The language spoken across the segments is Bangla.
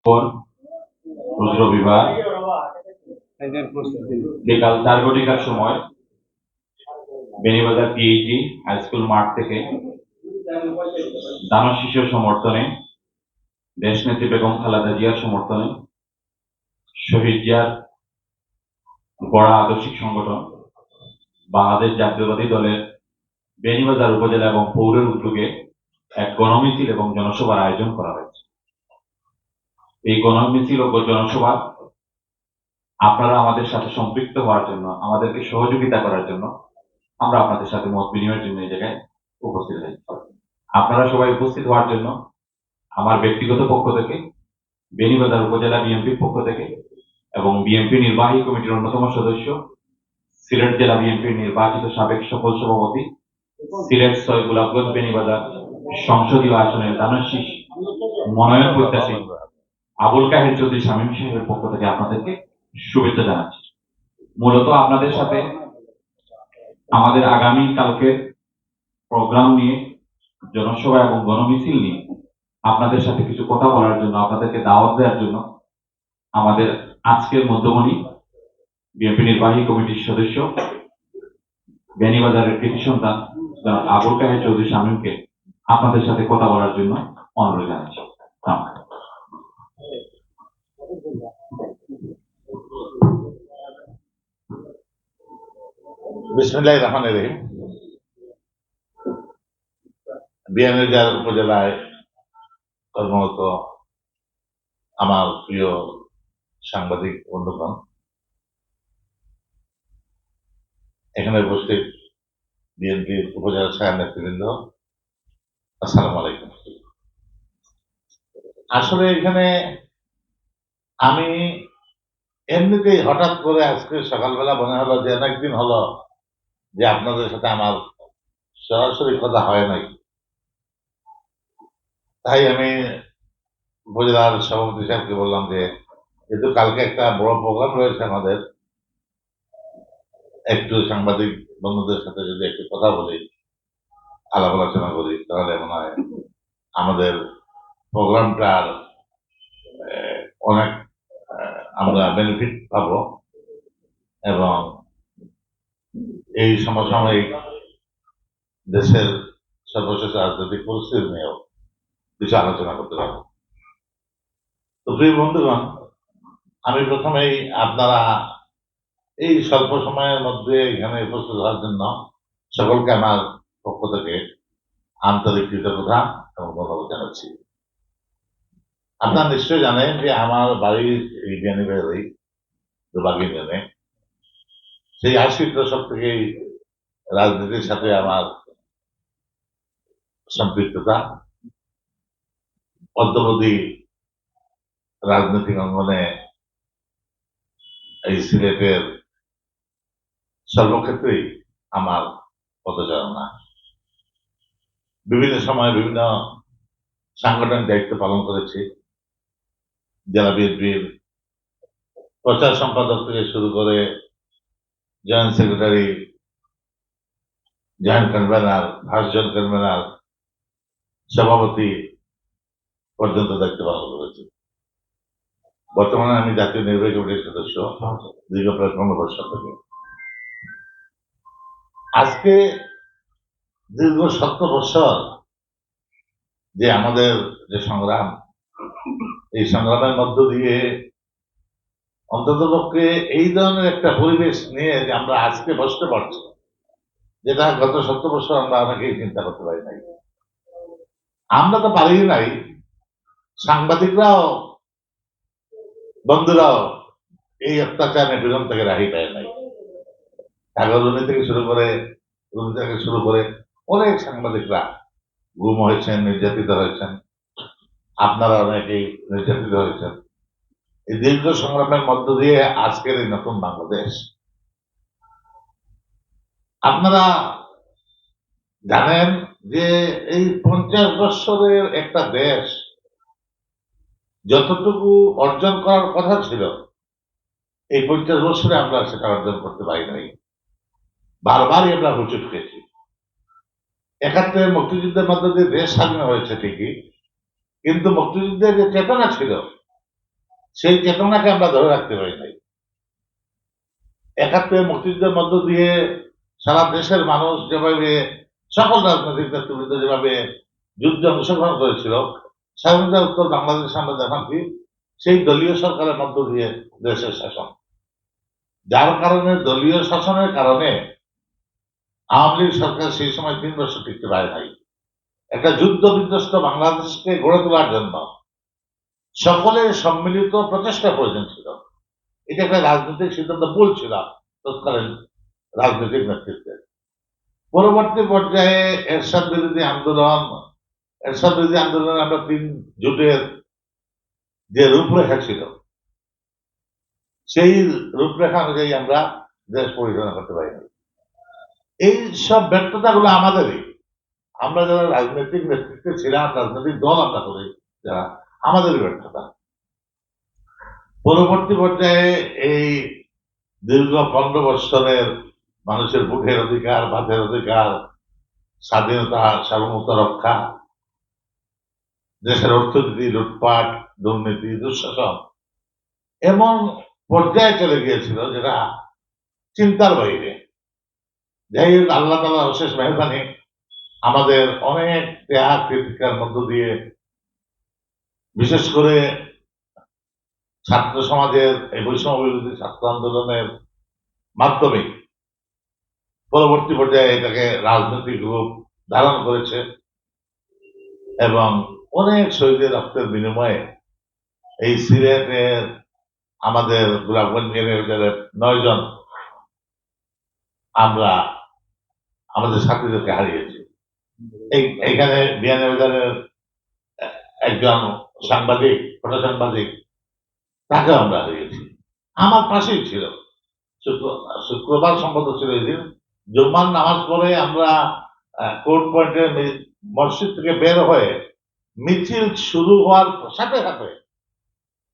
পর রোজ রবিবার বিকাল 4 ঘটিকার সময় বেনিবাজার পিএইচডি হাই স্কুল মাঠ থেকে দানব শিশুর সমর্থনে, দেশনেত্রী বেগম খালেদা জিয়ার সমর্থনে, শহীদ জিয়ার গড়া আদর্শিক সংগঠন বাংলাদেশ জাতীয়তাবাদী দলের বেনিবাজার উপজেলা এবং পৌরের উদ্যোগে এক গণমিছিল এবং জনসভার আয়োজন করা হয়েছে। এই গণমিছিল ও জনসভা আপনারা আমাদের সাথে সম্পৃক্ত হওয়ার জন্য, আমাদেরকে সহযোগিতা করার জন্য আমরা আপনাদের সাথে মত বিনিময়ের জন্য এই জায়গায় উপস্থিত হয়েছি। আপনারা সবাই উপস্থিত হওয়ার জন্য আমার ব্যক্তিগত পক্ষ থেকে, বেনিবাজার উপজেলা বিএনপির পক্ষ থেকে এবং বিএনপি নির্বাহী কমিটির অন্যতম সদস্য, সিলেট জেলা বিএনপির নির্বাচিত সাবেক সফল সভাপতি, সিলেট ৬ গোলাপগঞ্জ বেনিবাজার সংসদীয় আসনের দানশীষ মনোনয়ন প্রত্যাশী আবুল কাহের চৌধুরী শামীম সাহেবের পক্ষ থেকে আপনাদেরকে শুভেচ্ছা জানাচ্ছি। মূলত আপনাদের সাথে আমাদের আগামী কালকের প্রোগ্রাম নিয়ে, জনসভা এবং গণমিছিল নিয়ে আপনাদের সাথে কিছু কথা বলার জন্য, আপনাদেরকে দাওয়াত দেওয়ার জন্য আমাদের আজকের মধ্যমণি বিএনপি নির্বাহী কমিটির সদস্য, বেনিবাজারের কৃতি সন্তান আবুল কাহের চৌধুরী শামীমকে আপনাদের সাথে কথা বলার জন্য অনুরোধ জানাচ্ছি। বিসমিল্লাহির রহমানির রহিম। বিয়ানীবাজার উপজেলায় কর্মরত আমার প্রিয় সাংবাদিক বন্ধুগণ, এখানে উপস্থিত বিএনপির উপজেলা শাখার নেতৃবৃন্দ, আসসালামু আলাইকুম। আসলে এখানে আমি এমনিতেই হঠাৎ করে আজকে সকালবেলা মনে হলো যে অনেকদিন হলো যে আপনাদের সাথে আমার সরাসরি কথা হয় নাই। তাই আমি উপজেলার সভাপতি সাহেবকে বললাম যে যেহেতু কালকে একটা বড় প্রোগ্রাম রয়েছে আমাদের, একটু সাংবাদিক বন্ধুদের সাথে যদি একটু কথা বলি, আলাপ আলোচনা করি, তাহলে মনে হয় আমাদের প্রোগ্রামটার অনেক আমরা বেনিফিট পাবো এবং এই সমসাময়িক দেশের সর্বশেষ রাজনৈতিক পরিস্থিতি নিয়েও কিছু আলোচনা করতে পারবো। তো প্রিয় বন্ধুগণ, আমি প্রথমেই আপনারা এই স্বল্প সময়ের মধ্যে এখানে উপস্থিত হওয়ার জন্য সকলকে আমার পক্ষ থেকে আন্তরিক কৃতজ্ঞতা এবং ধন্যবাদ জানাচ্ছি। আপনারা নিশ্চয়ই জানেন যে আমার বাড়ি এই বিয়ানীবাজারেই দুবাগ ইউনিয়নে। সেই ৮০ দশক থেকেই রাজনীতির সাথে আমার সম্পৃক্ততা। অদ্যাবধি রাজনৈতিক অঙ্গনে এই সিলেটের সর্বক্ষেত্রেই আমার পদচারণা। বিভিন্ন সময় বিভিন্ন সাংগঠনিক দায়িত্ব পালন করেছি। জেলা বিএনপির প্রচার সম্পাদক থেকে শুরু করে joint secretary, joint convener, vice joint convener, সভাপতি পর্যন্ত দায়িত্ব পালন করেছি। বর্তমানে আমি জাতীয় নির্বাহী কমিটির সদস্য দীর্ঘ প্রায় 15 বছর থেকে। আজকে দীর্ঘ 70 বছর যে আমাদের যে সংগ্রাম, এই সংগ্রামের মধ্য দিয়ে অন্ততপক্ষে এই ধরনের একটা পরিবেশ নিয়ে যে আমরা আজকে বসতে পারছি, যেটা গত 70 বছর আমরা অনেকেই চিন্তা করতে পারি নাই। আমরা তো পারি নাই, সাংবাদিকরাও, বন্ধুরাও এই অত্যাচার নিপীড়ন থেকে রাহি পায় নাই। কাগজনী থেকে শুরু করে অনেক সাংবাদিকরা গুম হয়েছেন, নির্যাতিত হয়েছেন। আপনারা অনেকেই নির্যাতিত হয়েছেন। এই দীর্ঘ সংগ্রামের মধ্য দিয়ে আজকের এই নতুন বাংলাদেশ। আপনারা জানেন যে এই 50 বছরের একটা দেশ যতটুকু অর্জন করার কথা ছিল, এই 50 বছরে আমরা সেটা অর্জন করতে পারি নাই। বারবারই আমরা হুচুট খেয়েছি। 71 মুক্তিযুদ্ধের মধ্যে দিয়ে দেশ স্বাধীন হয়েছে ঠিকই, কিন্তু মুক্তিযুদ্ধের যে চেতনা ছিল সেই চেতনাকে আমরা ধরে রাখতে পারি নাই। ৭১ মুক্তিযুদ্ধের মধ্য দিয়ে সারা দেশের মানুষ যেভাবে, সকল রাজনৈতিক নেতৃবৃন্দ যেভাবে যুদ্ধে অংশগ্রহণ করেছিল, স্বাধীনতা উত্তর বাংলাদেশে আমরা দেখলাম কি সেই দলীয় সরকারের মধ্য দিয়ে দেশের শাসন, যার কারণে দলীয় শাসনের কারণে আওয়ামী লীগ সরকার সেই সময় ৩ বছর টিকতে পারে নাই। একটা যুদ্ধ বিধ্বস্ত বাংলাদেশকে গড়ে তোলার জন্য সকলের সম্মিলিত প্রচেষ্টা প্রয়োজন ছিল। এটা একটা রাজনৈতিক সিদ্ধান্ত ভুল ছিল তৎকালীন রাজনৈতিক নেতৃত্বের। পরবর্তী পর্যায়ে এরশাদ বিরোধী আন্দোলনে আমরা ৩ জোটের যে রূপরেখা ছিল, সেই রূপরেখা অনুযায়ী আমরা দেশ পরিচালনা করতে পারিনি। এই সব ব্যর্থতাগুলো আমাদেরই, আমরা যারা রাজনৈতিক নেতৃত্বে ছিলাম, রাজনৈতিক দল আমরা করি যারা, আমাদেরই ব্যর্থতা। পরবর্তী পর্যায়ে এই দীর্ঘ 15 বৎসরের মানুষের ভোটের অধিকার, ভাতের অধিকার, স্বাধীনতা, সার্বভৌমত্ব রক্ষা, দেশের অর্থনীতি লুটপাট, দুর্নীতি, দুঃশাসন এমন পর্যায়ে চলে গিয়েছিল যেটা চিন্তার বাইরে। যাই হোক, আল্লাহ তাআলার অশেষ মেহরবানি, আমাদের অনেক ত্যাগ তিতিক্ষার মধ্য দিয়ে, বিশেষ করে ছাত্র সমাজের এই বৈষম্য বিরোধী ছাত্র আন্দোলনের মাধ্যমে পরবর্তী পর্যায়ে এটাকে রাজনৈতিক রূপ ধারণ করেছে এবং অনেক শহীদের রক্তের বিনিময়ে এই সিলেটের আমাদের গোলাপগঞ্জ বিএনএর 9 জন আমরা আমাদের সাথীদেরকে হারিয়েছি। এইখানে বিএনএর একজন সাংবাদিক, ফটো সাংবাদিক, তাকে আমরা হারিয়েছি। আমার পাশেই ছিল, শুক্রবার সম্ভবত ছিল এই দিন, জুম্মার নামাজ পড়ে আমরা কোর্ট পয়েন্টের মসজিদ থেকে বের হয়ে মিছিল শুরু হওয়ার সাথে সাথে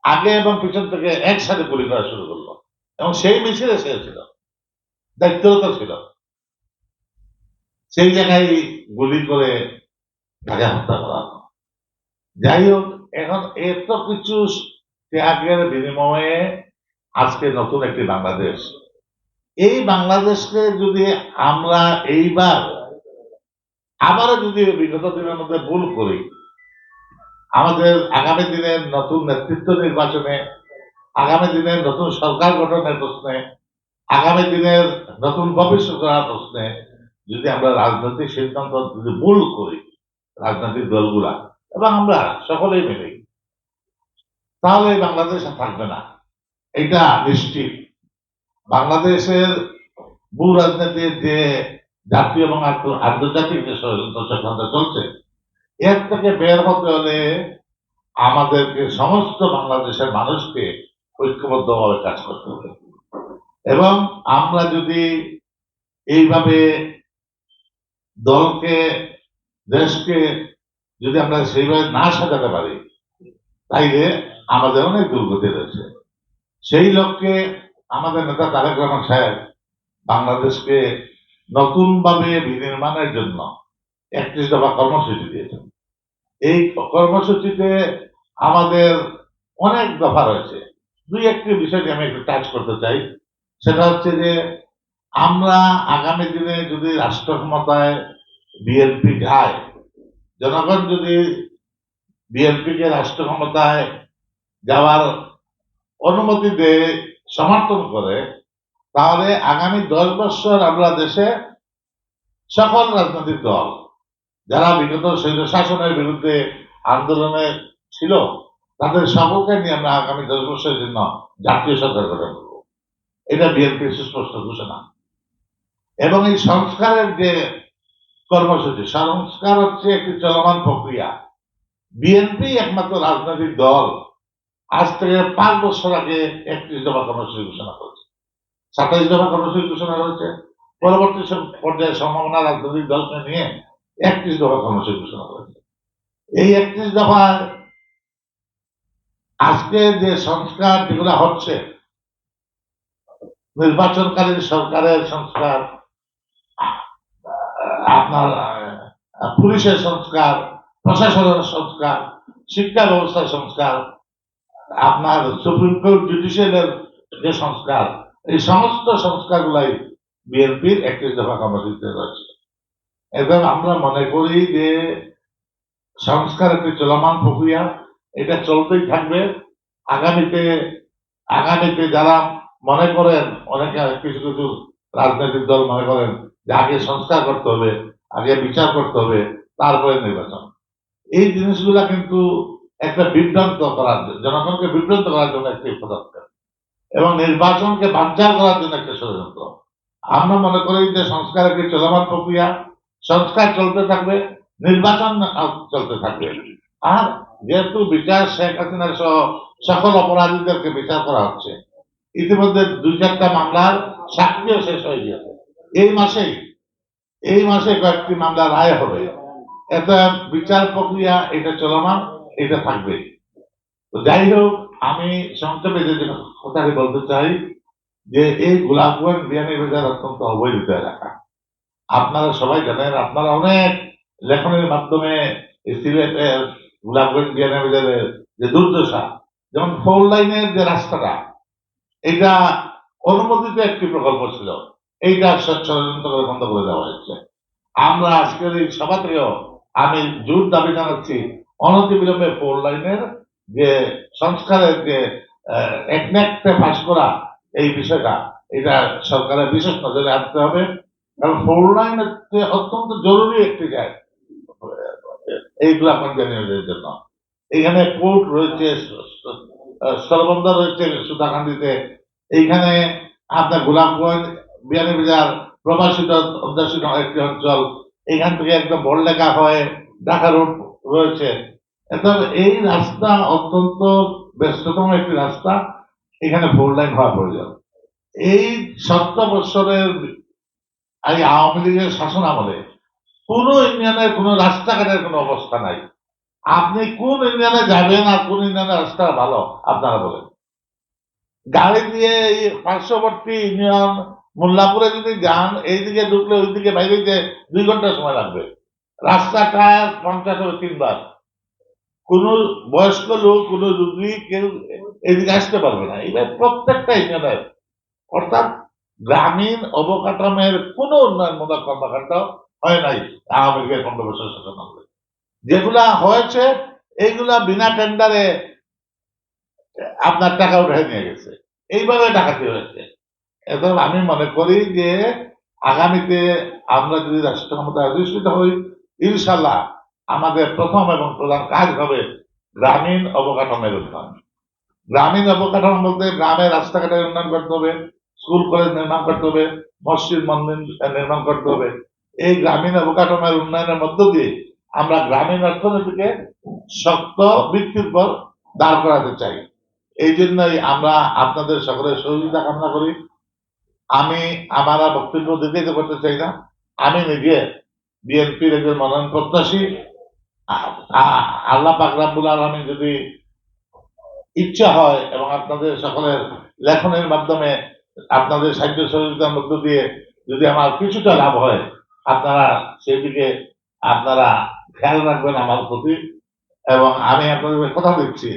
আগে এবং পিছন থেকে একসাথে গুলি করা শুরু করলো এবং সেই মিছিলে সে ছিল, দায়িত্বরত ছিল। সেই জায়গায় গুলি করে তাকে হত্যা করা। যাই হোক, এখন এত কিছু ত্যাগের বিনিময়ে আজকে নতুন একটি বাংলাদেশ। এই বাংলাদেশকে যদি আমরা এইবার আবারও যদি বিগত দিনের মধ্যে ভুল করি, আমাদের আগামী দিনের নতুন নেতৃত্ব নির্বাচনে, আগামী দিনের নতুন সরকার গঠনের প্রশ্নে, আগামী দিনের নতুন ভবিষ্যৎ করার প্রশ্নে যদি আমরা রাজনৈতিক সিদ্ধান্ত যদি ভুল করি, রাজনৈতিক দলগুলা এবং আমরা সকলেই মিলে, তাহলে এই বাংলাদেশ আর থাকবে না, এটা নিশ্চিত। বাংলাদেশের ভূ রাজনীতির যে জাতীয় এবং আন্তর্জাতিক যে ষড়যন্ত্র চক্রান্ত চলছে, এর থেকে বের হতে হলে আমাদেরকে সমস্ত বাংলাদেশের মানুষকে ঐক্যবদ্ধভাবে কাজ করতে হবে এবং আমরা যদি এইভাবে দলকে, দেশকে যদি আমরা সেইভাবে না সাজাতে পারি, তাইলে আমাদের অনেক দুর্গতি রয়েছে। সেই লক্ষ্যে আমাদের নেতা তারেক রহমান সাহেব বাংলাদেশকে নতুনভাবে বিনির্মাণের জন্য 31 দফা কর্মসূচি দিয়েছেন। এই কর্মসূচিতে আমাদের অনেক দফা রয়েছে। 2-1টি বিষয় আমি একটু টাচ করতে চাই। সেটা হচ্ছে যে আমরা আগামী দিনে যদি রাষ্ট্র ক্ষমতায় বিএনপি যায়, জনগণ যদি বিএনপিকে রাষ্ট্র ক্ষমতায় যাওয়ার অনুমতি দেয়, সমর্থন করে, তাহলে আগামী 10 বছর আমরা দেশে সকল রাজনৈতিক দল যারা বিগত স্বৈর শাসনের বিরুদ্ধে আন্দোলনে ছিল, তাদের সকলকে নিয়ে আমরা আগামী 10 বছরের জন্য জাতীয় সরকার গঠন করব। এটা বিএনপির সুস্পষ্ট ঘোষণা। এবং এই সংস্কারের যে কর্মসূচি, সংস্কার হচ্ছে একটি চলমান প্রক্রিয়া। বিএনপি একমাত্র রাজনৈতিক দল আজ থেকে 5 বছর আগে 31 দফা কর্মসূচি ঘোষণা করেছে, 27 দফা কর্মসূচি ঘোষণা করেছে, পরবর্তী পর্যায়ে সম্ভাবনা রাজনৈতিক দলকে নিয়ে 31 দফা কর্মসূচি ঘোষণা করেছে। এই 31 দফায় আজকে যে সংস্কার যেগুলো হচ্ছে, নির্বাচনকালীন সরকারের সংস্কার, আপনার পুলিশের সংস্কার, প্রশাসনের সংস্কার, শিক্ষা ব্যবস্থার সংস্কার, আপনার সুপ্রিম কোর্ট জুডিশিয়ালের যে সংস্কার, এই সমস্ত সংস্কারগুলাই বিএনপির 31 দফা কর্মসূচিতে রয়েছে। এবং আমরা মনে করি যে সংস্কার একটি চলমান প্রক্রিয়া, এটা চলতেই থাকবে। আগামীতে আগামীতে যারা মনে করেন, অনেকে কিছু কিছু রাজনৈতিক দল মনে করেন যে আগে সংস্কার করতে হবে, আগে বিচার করতে হবে, তারপরে নির্বাচন, এই জিনিসগুলা কিন্তু একটা বিভ্রান্ত করার জনগণকে বিভ্রান্ত করার জন্য একটি পদক্ষেপ এবং নির্বাচনকে বানচাল করার জন্য একটা ষড়যন্ত্র। আমরা মনে করি যে সংস্কার একটি চলমান প্রক্রিয়া, সংস্কার চলতে থাকবে, নির্বাচন চলতে থাকবে। আর যেহেতু বিচার শেখ হাসিনা সহ সকল অপরাধীদেরকে বিচার করা হচ্ছে, ইতিমধ্যে 2-4টা মামলার সাক্ষীও শেষ হয়ে গিয়েছে। এই মাসেই এই মাসে কয়েকটি মামলা রায় হবে। এটা বিচার প্রক্রিয়া, এটা চলমান, এটা থাকবে। তো যাই হোক, আমি সংক্ষেপে যে কথাটি বলতে চাই যে এই গোলাপগঞ্জ বিয়ানীবাজার অত্যন্ত অবহেলিত এলাকা। আপনারা সবাই জানেন, আপনারা অনেক লেখনের মাধ্যমে এই সিলেটের গোলাপগঞ্জ বিয়ানীবাজারের যে দুর্দশা, যেমন 4 লাইনের যে রাস্তাটা, এটা অনুমোদিত একটি প্রকল্প ছিল, এইটা ষড়যন্ত্র করে বন্ধ করে দেওয়া হয়েছে। আমরা আজকের এই সভা থেকেও আমি জোর দাবি জানাচ্ছি, অনতিবিলম্বে 4 লাইনের যে সংস্কারের যে একনেকটা পাশ করা, এই বিষয়টা, এটা সরকারের বিশেষ নজরে আনতে হবে। কারণ 4 লাইন হচ্ছে অত্যন্ত জরুরি একটি জায়গা এইগুলা কনভেনিয়েন্সের জন্য। এখানে পোর্ট রয়েছে, স্থলবন্দর রয়েছে সুতাকান্দিতে, এইখানে আপনার গোলাপগঞ্জ বিয়ানীবাজার প্রবাসিত অধ্যাসিত একটি অঞ্চল, এখান থেকে একদম বড়লেখা হয়ে ঢাকা রোড রয়েছে। তবে এই রাস্তা অত্যন্ত ব্যস্ততম একটি রাস্তা, এখানে 4 লাইন হওয়া প্রয়োজন। এই 17 বছরের এই আওয়ামী লীগের শাসন আমলে কোন ইউনিয়নের কোন রাস্তাঘাটের কোন অবস্থা নাই। আপনি কোন ইউনিয়নে যাবেন আর কোন ইউনিয়নের রাস্তা ভালো আপনারা বলেন? গাড়ি দিয়ে এই পার্শ্ববর্তী ইউনিয়ন মোল্লাপুরে যদি যান, এইদিকে ঢুকলে ওইদিকে বাইরে যে 2 ঘন্টা সময় লাগবে। রাস্তা টায়ার পাংচার হবে 3 বার। কোন বয়স্ক লোক, কোন রুগী কেউ এদিকে আসতে পারবে না। এবার প্রত্যেকটা ইউনিয়নের, অর্থাৎ গ্রামীণ অবকাঠামোর কোন উন্নয়নমূলক কর্মকাণ্ড হয় নাই আওয়ামী লীগের 15 বছর শাসন আমলে। যেগুলা হয়েছে এইগুলা বিনা টেন্ডারে আপনার টাকা উঠে নিয়ে গেছে, এইভাবে ডাকাতি হয়েছে। এবং আমি মনে করি যে আগামীতে আমরা যদি রাষ্ট্র ক্ষমতায় অধিষ্ঠিত হই, ইনশাল্লাহ আমাদের প্রথম এবং প্রধান কাজ হবে গ্রামীণ অবকাঠামোর উন্নয়ন। গ্রামীণ অবকাঠামো বলতে গ্রামের রাস্তাঘাটের উন্নয়ন করতে হবে, স্কুল কলেজ নির্মাণ করতে হবে, মসজিদ মন্দির নির্মাণ করতে হবে। এই গ্রামীণ অবকাঠামোর উন্নয়নের মধ্য দিয়ে আমরা গ্রামীণ অর্থনীতিকে শক্ত ভিত্তির পর দাঁড় করাতে চাই। এই জন্যই আমরা আপনাদের সকলের সহযোগিতা কামনা করি। আমি আমার আর বক্তব্য দীর্ঘায়িত করতে চাই না। আমি নিজে বিএনপির একজন মনোনয়ন প্রত্যাশী। আল্লাহ পাক রব্বুল আলামিন যদি ইচ্ছা হয় এবং আপনাদের সকলের লেখনের মাধ্যমে, আপনাদের সাহায্য সহযোগিতার মধ্য দিয়ে যদি আমার কিছুটা লাভ হয়, আপনারা সেদিকে আপনারা খেয়াল রাখবেন আমার প্রতি। এবং আমি আপনাদের কথা দিচ্ছি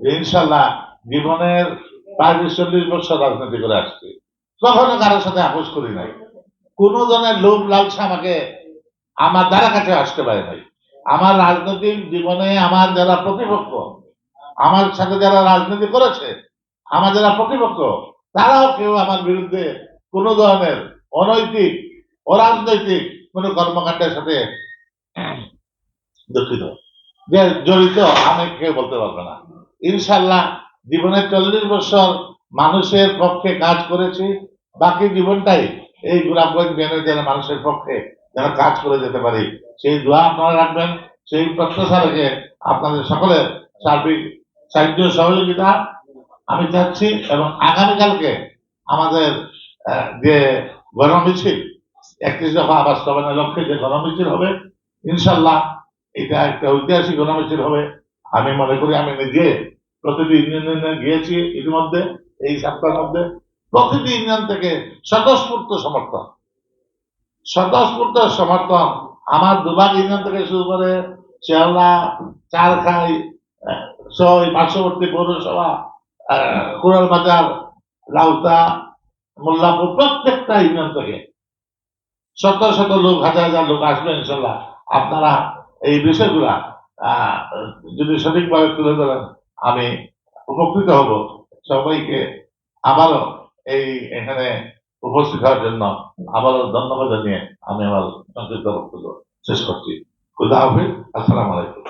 যে ইনশাল্লাহ জীবনের প্রায় 40 বছর রাজনীতি করে আসছি, কখনো কারোর সাথে আপোষ করি নাই। কোন ধরনের লোভ লালসা আমাকে আমার দ্বারা কাছে আসতে পারে নাই। আমার রাজনৈতিক জীবনে আমার যারা প্রতিপক্ষ, আমার সাথে যারা রাজনীতি করেছে, আমার যারা প্রতিপক্ষ, তারাও কেউ আমার বিরুদ্ধে কোন ধরনের অনৈতিক, অরাজনৈতিক কোন কর্মকাণ্ডের সাথে দুঃখিত যে জড়িত আমি কেউ বলতে পারবে না। ইনশাল্লাহ জীবনের 40 বছর মানুষের পক্ষে কাজ করেছি, বাকি জীবনটাই এই গোলাপগঞ্জ বিয়ানীবাজারের মানুষের পক্ষে যেন কাজ করে যেতে পারি, সেই দোয়া আপনারা রাখবেন। সেই প্রত্যাশা রেখে আপনাদের সকলের সার্বিক সাহায্য সহযোগিতা আমি চাচ্ছি। এবং আগামীকালকে আমাদের যে গণমিছিল 31 দফা বাস্তবায়নের লক্ষ্যে যে গণমিছিল হবে, ইনশাল্লাহ এটা একটা ঐতিহাসিক গণমিছিল হবে। আমি মনে করি আমি নিজে প্রতিটি ইউনিয়নে গিয়েছি ইতিমধ্যে, এই সপ্তাহের মধ্যে প্রতিটি ইউনিয়ন থেকে স্বতঃস্ফূর্ত সমর্থন, স্বতঃস্ফূর্ত সমর্থন আমার দুবাগ ইউনিয়ন থেকে শুরু করে শেওলা, চারখাই, সহ এই পার্শ্ববর্তী পৌরসভা, কোরাল বাজার, লাউতা, মোল্লাপুর, প্রত্যেকটা ইউনিয়ন থেকে শত শত লোক, হাজার হাজার লোক আসবে ইনশাল্লাহ। আপনারা এই বিষয়গুলা আহ, যদি সঠিকভাবে তুলে ধরেন, আমি উপকৃত হব। সবাইকে আবারও এই এখানে উপস্থিত হওয়ার জন্য আবারও ধন্যবাদ জানিয়ে আমি আমার সংক্ষিপ্ত বক্তব্য শেষ করছি। খুদা হাফিজ, আসসালামু আলাইকুম।